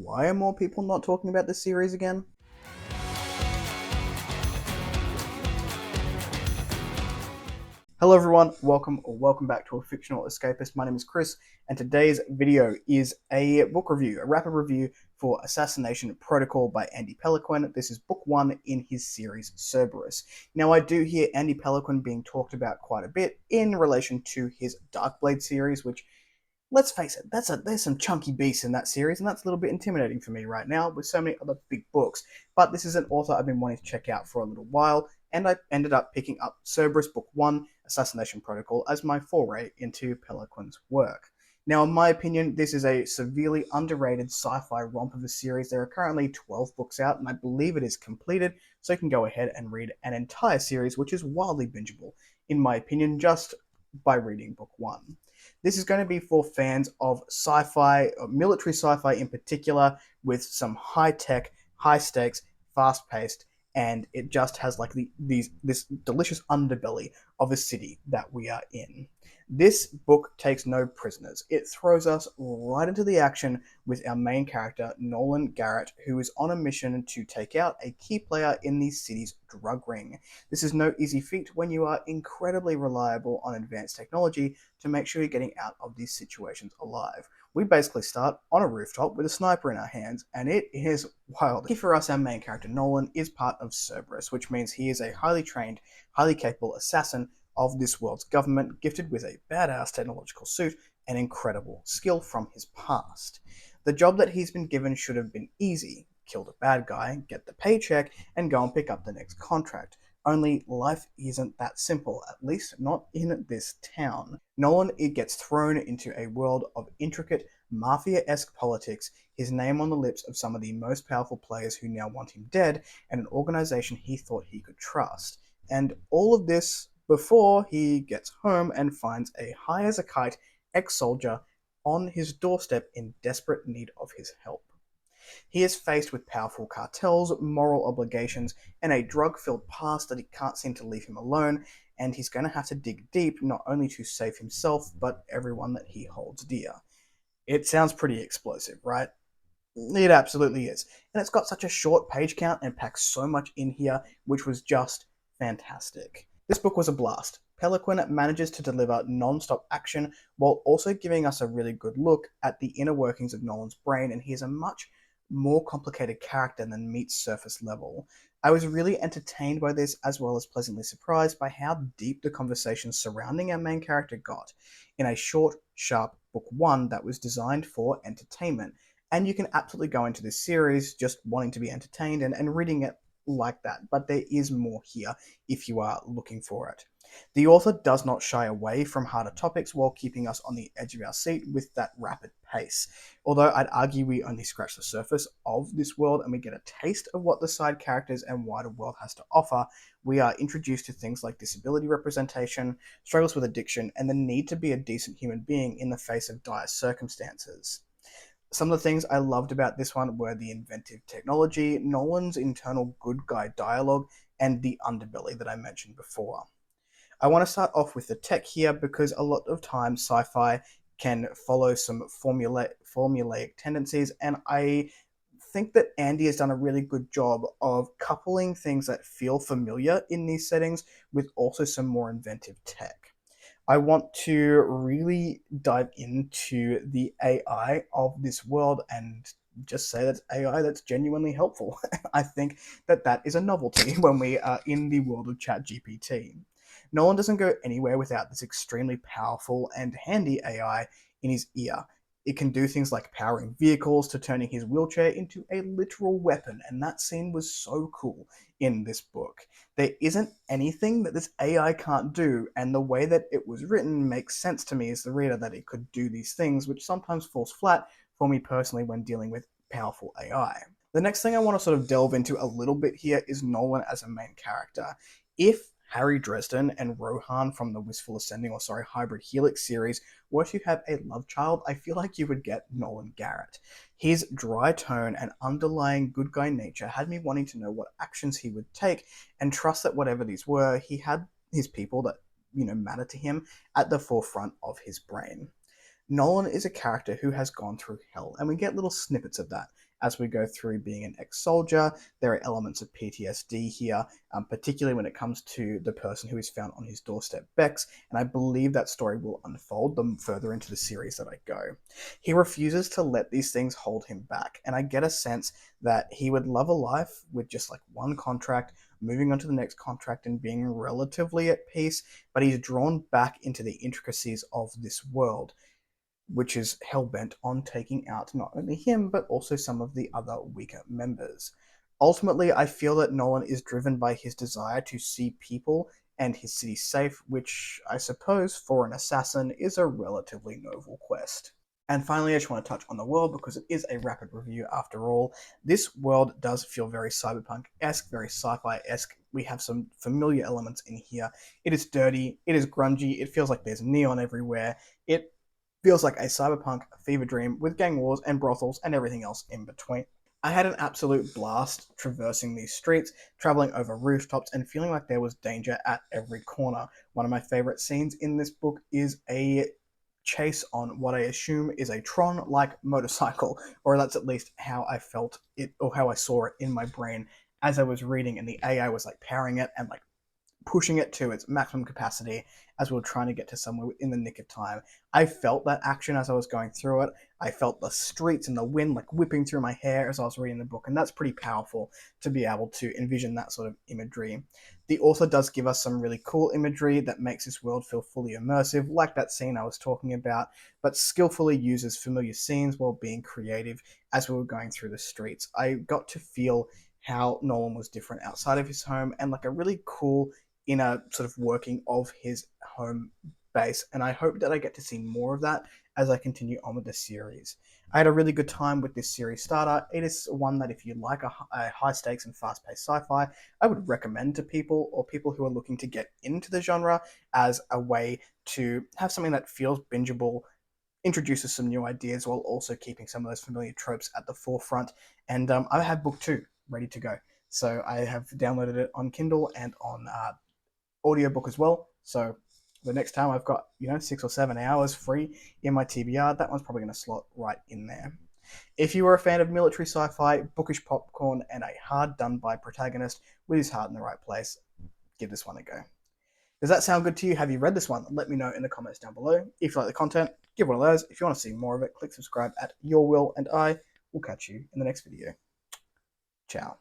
why are more people not talking about this series again? Hello everyone, welcome back to a fictional escapist. My name is Kris, and today's video is a book review, a rapid review for Assassination Protocol by Andy Pelequin. This is book 1 in his series Cerberus. Now I do hear Andy Pelequin being talked about quite a bit in relation to his Darkblade series, which, let's face it, there's some chunky beasts in that series, and that's a little bit intimidating for me right now with so many other big books. But this is an author I've been wanting to check out for a little while, and I ended up picking up Cerberus Book 1, Assassination Protocol, as my foray into Pelequin's work. Now, in my opinion, this is a severely underrated sci-fi romp of a series. There are currently 12 books out, and I believe it is completed, so you can go ahead and read an entire series, which is wildly bingeable, in my opinion, just by reading Book 1. This is going to be for fans of sci-fi, military sci-fi in particular, with some high-tech, high-stakes, fast-paced, and it just has like this delicious underbelly of a city that we are in. This book takes no prisoners. It throws us right into the action with our main character, Nolan Garrett, who is on a mission to take out a key player in the city's drug ring. This is no easy feat when you are incredibly reliable on advanced technology to make sure you're getting out of these situations alive. We basically start on a rooftop with a sniper in our hands, and it is wild. For us, our main character, Nolan, is part of Cerberus, which means he is a highly trained, highly capable assassin of this world's government, gifted with a badass technological suit and incredible skill from his past. The job that he's been given should have been easy. Kill the bad guy, get the paycheck, and go and pick up the next contract. Only life isn't that simple, at least not in this town. Nolan gets thrown into a world of intricate, mafia-esque politics, his name on the lips of some of the most powerful players who now want him dead, and an organization he thought he could trust. And all of this before he gets home and finds a high-as-a-kite ex-soldier on his doorstep in desperate need of his help. He is faced with powerful cartels, moral obligations, and a drug-filled past that he can't seem to leave him alone, and he's going to have to dig deep not only to save himself, but everyone that he holds dear. It sounds pretty explosive, right? It absolutely is. And it's got such a short page count and packs so much in here, which was just fantastic. This book was a blast. Pelequin manages to deliver non-stop action while also giving us a really good look at the inner workings of Nolan's brain, and he is a much more complicated character than meets surface level. I was really entertained by this, as well as pleasantly surprised by how deep the conversations surrounding our main character got in a short, sharp book 1 that was designed for entertainment. And you can absolutely go into this series just wanting to be entertained and reading it like that, but there is more here if you are looking for it. The author does not shy away from harder topics while keeping us on the edge of our seat with that rapid pace. Although I'd argue we only scratch the surface of this world and we get a taste of what the side characters and wider world has to offer, we are introduced to things like disability representation, struggles with addiction, and the need to be a decent human being in the face of dire circumstances. Some of the things I loved about this one were the inventive technology, Nolan's internal good guy dialogue, and the underbelly that I mentioned before. I want to start off with the tech here because a lot of times sci-fi can follow some formulaic tendencies, and I think that Andy has done a really good job of coupling things that feel familiar in these settings with also some more inventive tech. I want to really dive into the AI of this world and just say that's AI that's genuinely helpful. I think that that is a novelty when we are in the world of ChatGPT. Nolan doesn't go anywhere without this extremely powerful and handy AI in his ear. It can do things like powering vehicles to turning his wheelchair into a literal weapon, and that scene was so cool in this book. There isn't anything that this AI can't do, and the way that it was written makes sense to me as the reader that it could do these things, which sometimes falls flat for me personally when dealing with powerful AI. The next thing I want to sort of delve into a little bit here is Nolan as a main character. If Harry Dresden and Rohan from the Hybrid Helix series were to have a love child, I feel like you would get Nolan Garrett. His dry tone and underlying good guy nature had me wanting to know what actions he would take and trust that whatever these were, he had his people that, matter to him at the forefront of his brain. Nolan is a character who has gone through hell, and we get little snippets of that. as we go through being an ex-soldier. There are elements of PTSD here, particularly when it comes to the person who is found on his doorstep, Bex, and I believe that story will unfold the further into the series that I go. He refuses to let these things hold him back, and I get a sense that he would love a life with just like one contract, moving on to the next contract and being relatively at peace, but he's drawn back into the intricacies of this world, which is hell-bent on taking out not only him, but also some of the other weaker members. Ultimately, I feel that Nolan is driven by his desire to see people and his city safe, which I suppose for an assassin is a relatively noble quest. And finally, I just want to touch on the world because it is a rapid review after all. This world does feel very cyberpunk-esque, very sci-fi-esque. We have some familiar elements in here. It is dirty, it is grungy, it feels like there's neon everywhere. It feels like a cyberpunk fever dream with gang wars and brothels and everything else in between. I had an absolute blast traversing these streets, traveling over rooftops, and feeling like there was danger at every corner. One of my favorite scenes in this book is a chase on what I assume is a Tron-like motorcycle, or that's at least how I felt it, or how I saw it in my brain as I was reading, and the AI was like powering it and like pushing it to its maximum capacity as we were trying to get to somewhere in the nick of time. I felt that action as I was going through it. I felt the streets and the wind like whipping through my hair as I was reading the book, and that's pretty powerful to be able to envision that sort of imagery. The author does give us some really cool imagery that makes this world feel fully immersive, like that scene I was talking about, but skillfully uses familiar scenes while being creative as we were going through the streets. I got to feel how Nolan was different outside of his home and like a really cool inner sort of working of his home base, and I hope that I get to see more of that as I continue on with the series. I had a really good time with this series starter. It is one that if you like a high stakes and fast paced sci-fi, I would recommend to people, or people who are looking to get into the genre, as a way to have something that feels bingeable, introduces some new ideas while also keeping some of those familiar tropes at the forefront. And I have book 2 ready to go. So I have downloaded it on Kindle and on audiobook as well. So the next time I've got 6 or 7 hours free in my TBR, that one's probably going to slot right in there. If you are a fan of military sci-fi, bookish popcorn, and a hard done by protagonist with his heart in the right place, give this one a go. Does that sound good to you? Have you read this one? Let me know in the comments down below. If you like the content, give one of those. If you want to see more of it, click subscribe at your will, and I will catch you in the next video. Ciao.